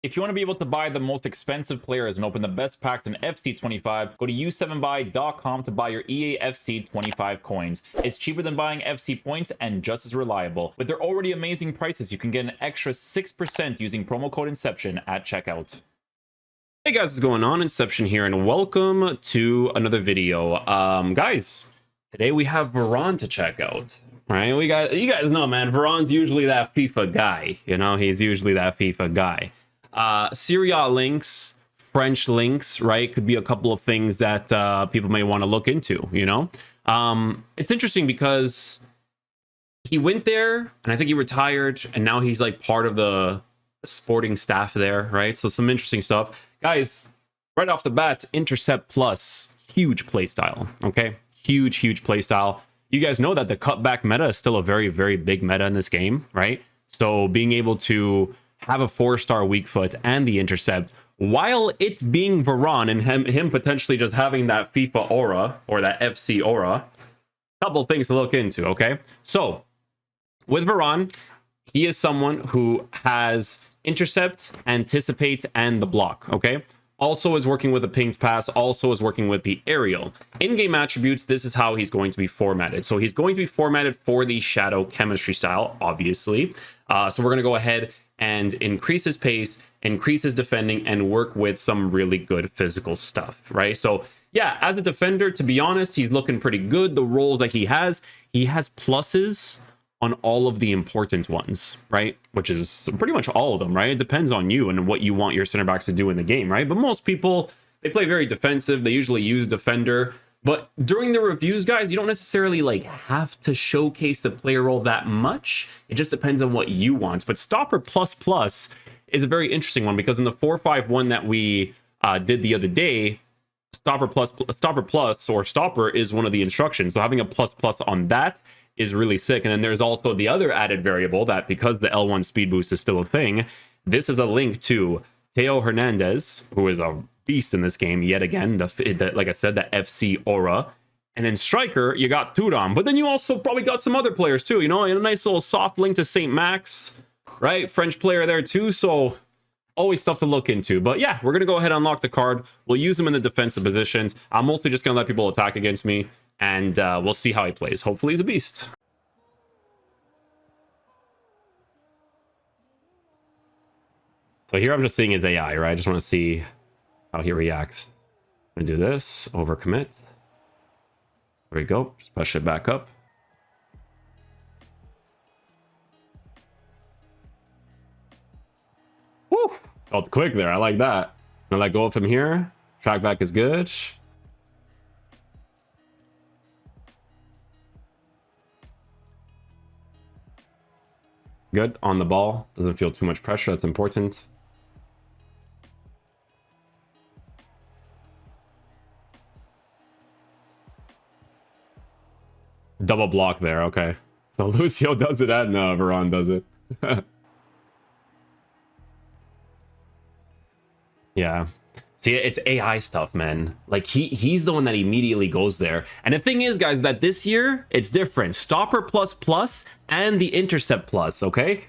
If you want to be able to buy the most expensive players and open the best packs in FC25, go to u7buy.com to buy your EA FC25 coins. It's cheaper than buying FC points and just as reliable. With their already amazing prices, you can get an extra 6% using promo code Inception at checkout. Hey guys, what's going on? Inception here, and welcome to another video. Guys, today we have Varane to check out. Right? You guys know, man, Varane's usually that FIFA guy. You know, he's usually that FIFA guy. Serie A links, French links, right? Could be a couple of things that people may want to look into, you know? It's interesting because he went there, and I think he retired, and now he's like part of the sporting staff there, right? So some interesting stuff. Guys, right off the bat, Intercept Plus, huge playstyle, okay? Huge playstyle. You guys know that the cutback meta is still a very, very big meta in this game, right? So being able to have a 4-star weak foot and the Intercept, while it being Varane and him potentially just having that FIFA aura or that FC aura, couple things to look into, okay? So with Varane, he is someone who has Intercept, Anticipate, and the block, okay? Also is working with the pinged pass, also is working with the aerial. In-game attributes, this is how he's going to be formatted. So he's going to be formatted for the shadow chemistry style, obviously. So we're going to go ahead and increase his pace, increase his defending, and work with some really good physical stuff, right? So yeah, as a defender, to be honest, he's looking pretty good. The roles that he has pluses on all of the important ones, right? Which is pretty much all of them, right? It depends on you and what you want your center backs to do in the game, right? But most people, they play very defensive. They usually use defender. But during the reviews, guys, you don't necessarily like have to showcase the player role that much. It just depends on what you want. But Stopper Plus Plus is a very interesting one because in the 4-5-1 that we did the other day, Stopper Plus or Stopper is one of the instructions. So having a plus plus on that is really sick. And then there's also the other added variable that because the L1 speed boost is still a thing, this is a link to Theo Hernandez, who is a beast in this game yet again, like I said, the FC aura. And then striker, you got Turam, but then you also probably got some other players too, you know, a nice little soft link to St. Max, right? French player there too, so always stuff to look into. But yeah, we're gonna go ahead and unlock the card. We'll use him in the defensive positions. I'm mostly just gonna let people attack against me, and we'll see how he plays. Hopefully he's a beast. So here I'm just seeing his AI, right? I just want to see how he reacts. I'm gonna do this, overcommit. There we go, just push it back up. Woo! Felt quick there, I like that. I'm gonna let go from here. Track back is good. Good, on the ball. Doesn't feel too much pressure, that's important. Double block there, okay. So Lucio does it and Varane does it. Yeah. See, it's AI stuff, man. Like, he's the one that immediately goes there. And the thing is, guys, that this year, it's different. Stopper Plus Plus and the Intercept Plus, okay?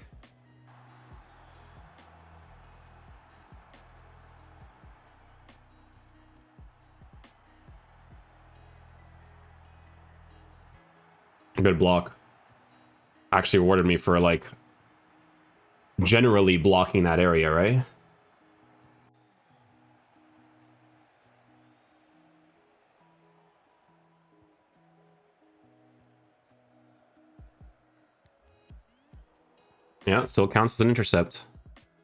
Good block. Actually rewarded me for, like, generally blocking that area, right? Yeah, still counts as an intercept.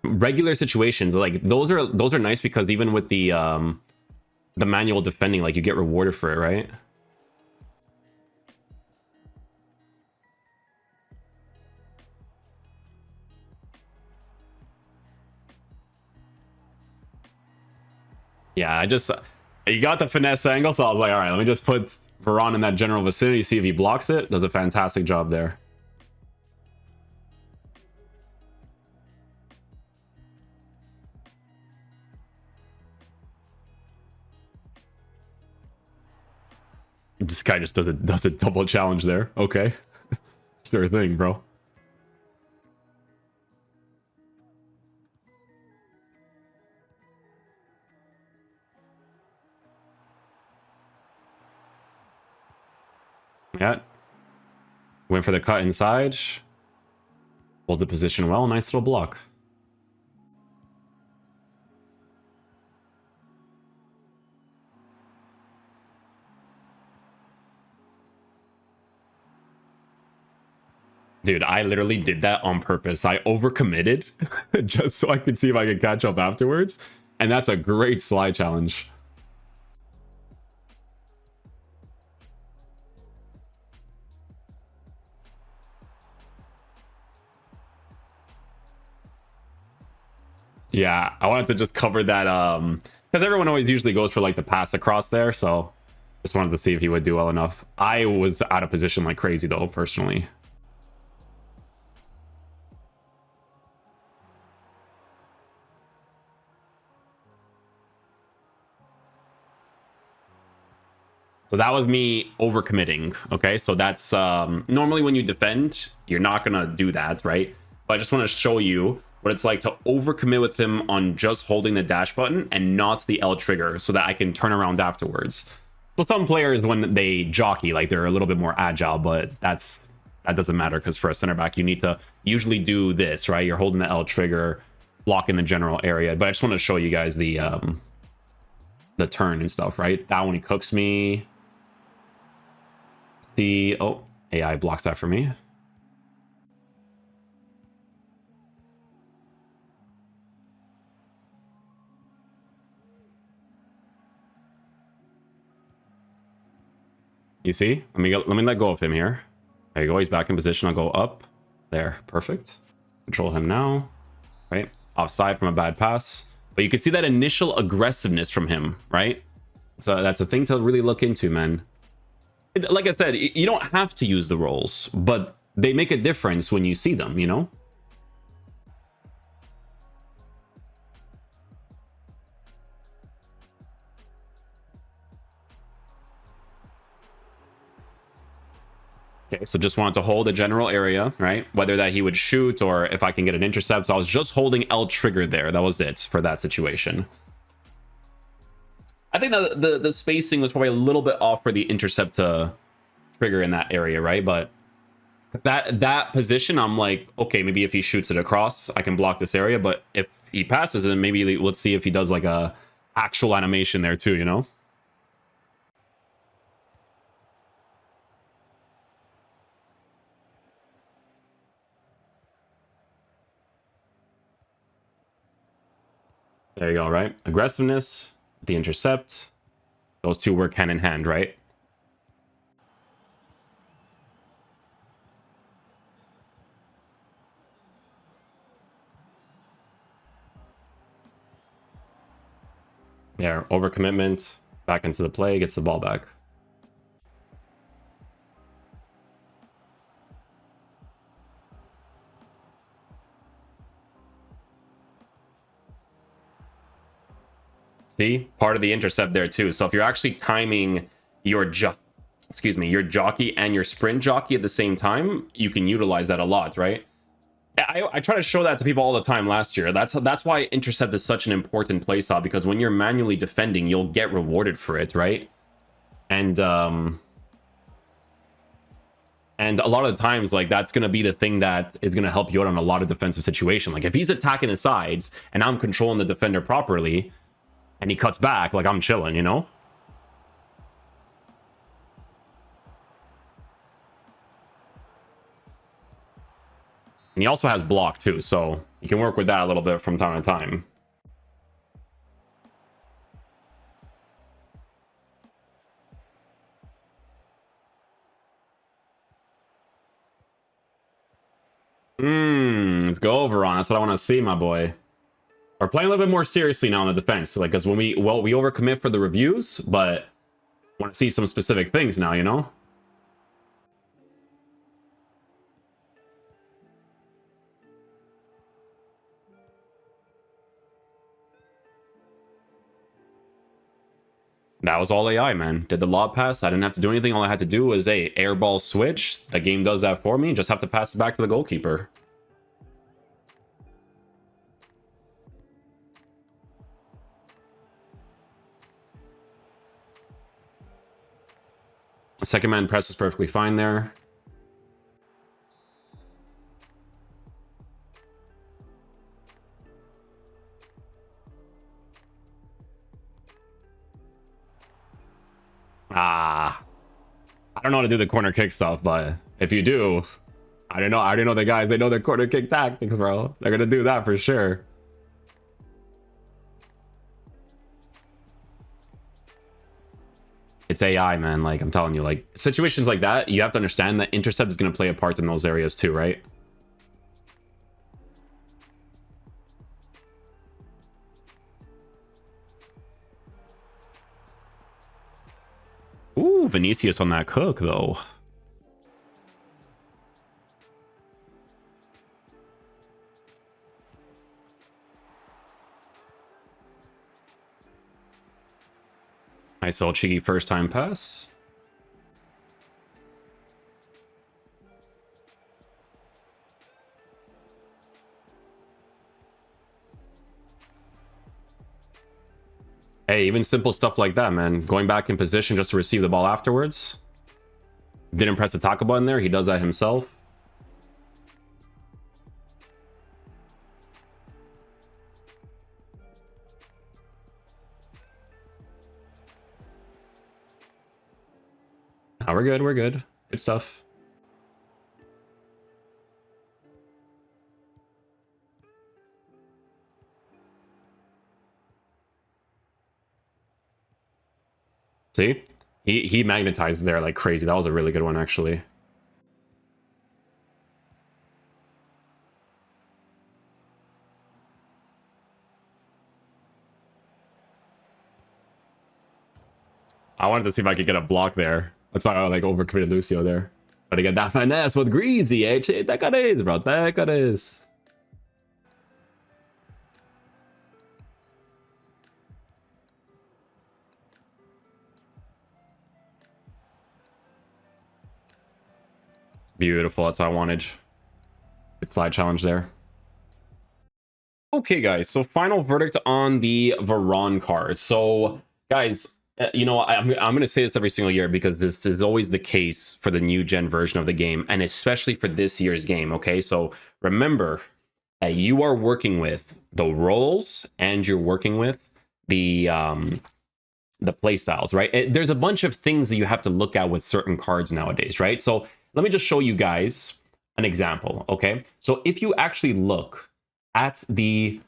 Regular situations, like those are nice because even with the manual defending, like you get rewarded for it, right? Yeah, you got the finesse angle, so I was like, all right, let me just put Varane in that general vicinity, see if he blocks it. Does a fantastic job there. This guy just does a double challenge there. Okay. Sure thing, bro. Yeah. Went for the cut inside. Hold the position well. Nice little block. Dude, I literally did that on purpose. I overcommitted just so I could see if I could catch up afterwards. And that's a great slide challenge. Yeah, I wanted to just cover that because everyone always usually goes for like the pass across there, so just wanted to see if he would do well enough. I was out of position like crazy though, personally. So that was me overcommitting. Okay, so that's normally when you defend, you're not gonna do that, right? But I just want to show you what it's like to overcommit with him on just holding the dash button and not the L trigger, so that I can turn around afterwards. So some players, when they jockey, like they're a little bit more agile, but that doesn't matter because for a center back, you need to usually do this, right? You're holding the L trigger, blocking the general area. But I just want to show you guys the turn and stuff, right? That one he cooks me. Oh, AI blocks that for me. You see? Let me let go of him here. There you go. He's back in position. I'll go up. There. Perfect. Control him now. Right? Offside from a bad pass. But you can see that initial aggressiveness from him, right? So that's a thing to really look into, man. Like I said, you don't have to use the roles, but they make a difference when you see them, you know? Okay, so just wanted to hold a general area, right? Whether that he would shoot or if I can get an intercept. So I was just holding L trigger there. That was it for that situation. I think that the spacing was probably a little bit off for the intercept to trigger in that area, right? But that position, I'm like, okay, maybe if he shoots it across, I can block this area. But if he passes, then maybe let's see if he does like a actual animation there too, you know? There you go, right? Aggressiveness, the intercept. Those two work hand in hand, right? Yeah, overcommitment, back into the play, gets the ball back. See, part of the intercept there too. So if you're actually timing your your jockey and your sprint jockey at the same time, you can utilize that a lot, right? I try to show that to people all the time last year. That's why intercept is such an important play style, because when you're manually defending, you'll get rewarded for it, right? And a lot of the times, like that's gonna be the thing that is gonna help you out on a lot of defensive situation. Like if he's attacking the sides and I'm controlling the defender properly, and he cuts back, like I'm chilling, you know? And he also has block too, so you can work with that a little bit from time to time. Let's go over on. That's what I want to see, my boy. We're playing a little bit more seriously now on the defense, like because when we overcommit for the reviews, but want to see some specific things now, you know? That was all AI, man. Did the lob pass. I didn't have to do anything. All I had to do was a airball switch. The game does that for me. Just have to pass it back to the goalkeeper. Second man press was perfectly fine there. I don't know how to do the corner kick stuff, but if you do, I already know the guys, they know their corner kick tactics, bro. They're gonna do that for sure. It's AI, man. Like, I'm telling you, like, situations like that, you have to understand that Intercept is gonna play a part in those areas too, right? Ooh, Vinicius on that cook, though. Nice old cheeky first time pass. Hey, even simple stuff like that, man. Going back in position just to receive the ball afterwards. Didn't press the tackle button there. He does that himself. Oh, we're good. We're good. Good stuff. See? He magnetized there like crazy. That was a really good one, actually. I wanted to see if I could get a block there. That's why I like overcommitted Lucio there. But to get that finesse with Greasy, eh? That got is, bro. That got is. Beautiful. That's what I wanted. Good slide challenge there. Okay, guys. So final verdict on the Varane card. So, guys, you know, I'm going to say this every single year because this is always the case for the new gen version of the game, and especially for this year's game. Okay, so remember, you are working with the roles and you're working with the play styles, right? There's a bunch of things that you have to look at with certain cards nowadays, right? So let me just show you guys an example, okay? So if you actually look at the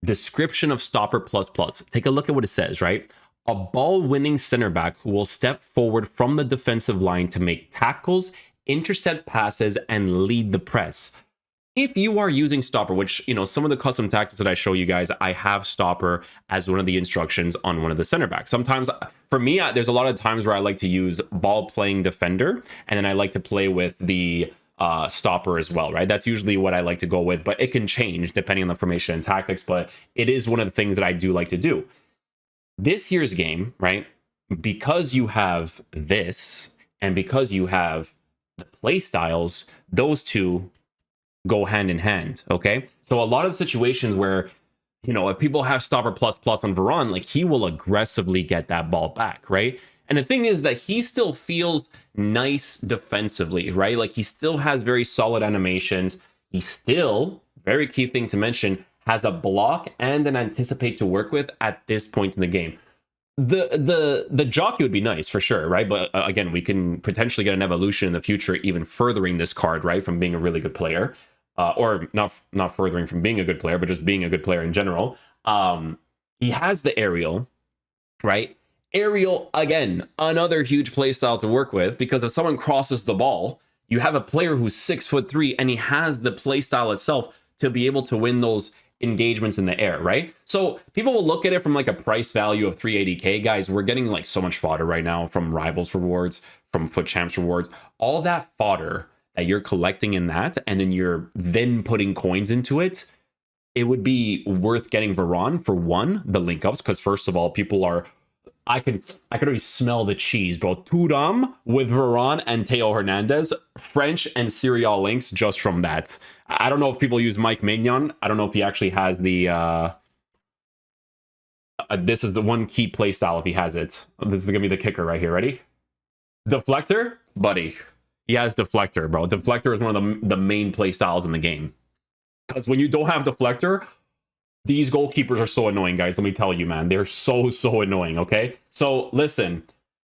description of Stopper Plus Plus, take a look at what it says, right? A ball-winning center back who will step forward from the defensive line to make tackles, intercept passes, and lead the press. If you are using Stopper, which, you know, some of the custom tactics that I show you guys, I have Stopper as one of the instructions on one of the center backs. Sometimes, for me, there's a lot of times where I like to use ball-playing defender, and then I like to play with the Stopper as well, right? That's usually what I like to go with, but it can change depending on the formation and tactics, but it is one of the things that I do like to do. This year's game, right? Because you have this, and because you have the play styles, those two go hand in hand, okay? So a lot of situations where, you know, if people have Stopper Plus Plus on Varane, like, he will aggressively get that ball back, right? And the thing is that he still feels nice defensively, right? Like, he still has very solid animations. He still, very key thing to mention, has a block and an anticipate to work with at this point in the game. The jockey would be nice for sure, right? But again, we can potentially get an evolution in the future, even furthering this card, right, from being a really good player. Or not furthering from being a good player, but just being a good player in general. He has the aerial, right? Aerial, again, another huge play style to work with, because if someone crosses the ball, you have a player who's 6'3", and he has the play style itself to be able to win those engagements in the air, right? So people will look at it from like a price value of 380k. Guys, we're getting like so much fodder right now from Rivals rewards, from Foot Champs rewards, all that fodder that you're collecting in that, and then you're then putting coins into it. It would be worth getting Varane for one, the link ups, because first of all, people are, I could already smell the cheese, bro. Tudum with Varane and Theo Hernandez, French and Serial links just from that. I don't know if people use Mike Maignan. I don't know if he actually has the this is the one key play style if he has it. This is gonna be the kicker right here. Ready? Deflector, buddy. He has Deflector, bro. Deflector is one of the main play styles in the game. Because when you don't have Deflector, these goalkeepers are so annoying, guys. Let me tell you, man. They're so annoying, okay? So, listen.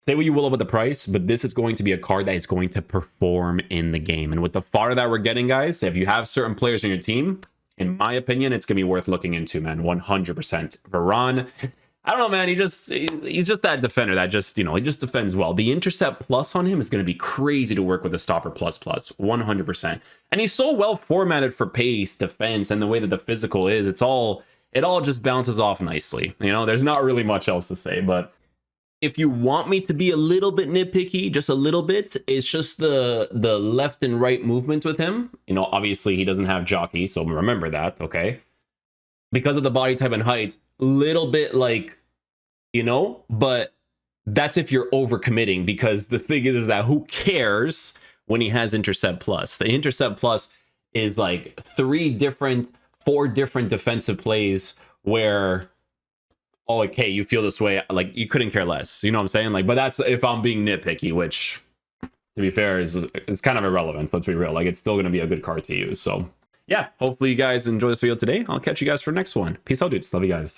Say what you will about the price, but this is going to be a card that is going to perform in the game. And with the fodder that we're getting, guys, if you have certain players in your team, in my opinion, it's going to be worth looking into, man. 100%. Varane, I don't know, man. He's just that defender that just, he just defends well. The Intercept plus on him is going to be crazy to work with the Stopper plus, 100%. And he's so well formatted for pace, defense, and the way that the physical is. It all just bounces off nicely. There's not really much else to say, but if you want me to be a little bit nitpicky, just a little bit, it's just the left and right movements with him. Obviously he doesn't have jockey, so remember that, okay? Because of the body type and height, little bit like, but that's if you're overcommitting, because the thing is that who cares when he has Intercept Plus? The Intercept Plus is like 4 different defensive plays where, oh, okay, you feel this way, like you couldn't care less. You know what I'm saying? Like, but that's if I'm being nitpicky, which, to be fair, is kind of irrelevant. Let's be real. Like, it's still going to be a good card to use. So, yeah, hopefully you guys enjoy this video today. I'll catch you guys for the next one. Peace out, dudes. Love you guys.